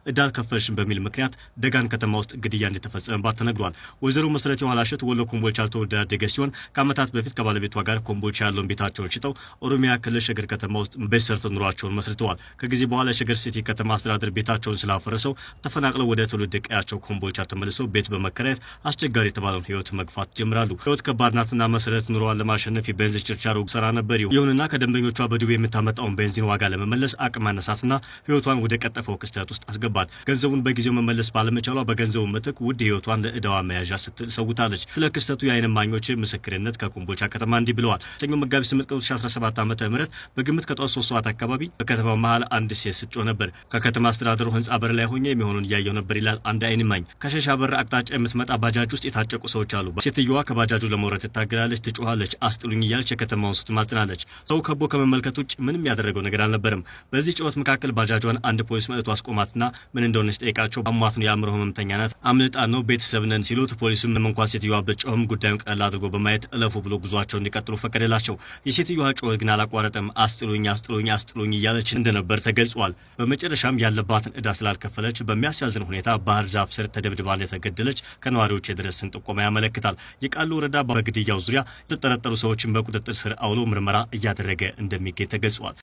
እዳል ከፈልሽን በሚል ምክንያት ደጋን ከተማ ውስጥ ግድያ እንደተፈጸመባት ተነግሯል። ወይዘሮ መሰረት የኋላሸት ወሎ ኮምቦልቻ ተወልዳ ያደገች ሲሆን ከዓመታት በፊት ከባለቤቷ ጋር ኮምቦልቻ ያለውን ቤታቸውን ሽጠው ኦሮሚያ ክልል ሸገር ከተማ ውስጥ ቤት ሰርተው ኑሯቸውን መስርተዋል። ከጊዜ በኋላ ሸገር ሲቲ ከተማ አስተዳደር ቤታቸውን ስላፈረሰው ተፈናቅለው ወደ ትውልድ ቀያቸው ኮምቦልቻ ተመልሰው ቤት በመከራየት አስቸጋሪ የተባለውን ህይወት መግፋት ጀምራሉ። ህይወት ከባድ ናትና መሰረት ኑሮዋን ለማሸነፍ የቤንዚን ችርቻሮ ሰራ ነበር። ይሁንና ከደንበኞቿ በዱቤ የምታመጣውን ቤንዚን ዋጋ ለመመለስ አቅም ማነሳትና ህይወቷን ወደ ቀጠፈው ክስተት ውስጥ አስገባት። ገንዘቡን በጊዜው መመለስ ባለመቻሏ በገንዘቡ ምትክ ውድ ህይወቷን ለእዳዋ መያዣ ስትል ሰውታለች። ስለ ክስተቱ የዓይን እማኞች ምስክርነት ከኮምቦልቻ ከተማ እንዲህ ብለዋል። ሰኞ መጋቢት 8 ቀን 2017 ዓ.ም በግምት ከጧት 3 ሰዓት አካባቢ በከተማው መሃል አንድ ሴት ስትጮህ ነበር። ከከተማ አስተዳደሩ ህንጻ በር ላይ ሆኜ የሚሆኑን እያየው ነበር ይላል አንድ ዓይን እማኝ። ከሸሻ በር አቅጣጫ የምትመጣ ባጃጅ ውስጥ የታጨቁ ሰዎች አሉ። ሴትዮዋ ከባጃጁ ለመውረድ ትታገላለች፣ ትጮኻለች፣ አስጥሉኝ እያለች የከተማውን ሱት ማጽናለች። ሰው ከቦ ከመመልከት ውጭ ምንም ያደረገው ነገር አልነበረም። በዚህ ጩኸት መካከል ባጃጇን አንድ ፖሊስ መጥቶ አስቆማትና ምን እንደሆነች ጠይቃቸው አሟት ነው የአእምሮ ህመምተኛ ናት አምልጣ ነው ቤተሰብ ነን ሲሉት ፖሊስም እንኳን ሴትዮዋ ብትጮህም ጉዳዩን ቀላል አድርጎ በማየት እለፉ ብሎ ጉዟቸውን እንዲቀጥሉ ፈቀደላቸው። የሴትዮዋ ጩኸት ግን አላቋረጠም። አስጥሉኝ አስጥሉኝ አስጥሉኝ እያለች እንደነበር ተገልጿል። በመጨረሻም ያለባትን እዳ ስላልከፈለች በሚያሳዝን ሁኔታ ባህር ዛፍ ስር ተደብድባ እንደተገደለች ከነዋሪዎች የደረሰን ጥቆማ ያመለክታል። የቃሉ ወረዳ በግድያው ዙሪያ የተጠረጠሩ ሰዎችን በቁጥጥር ስር አውሎ ምርመራ እያደረገ እንደሚገኝ ተገልጿል።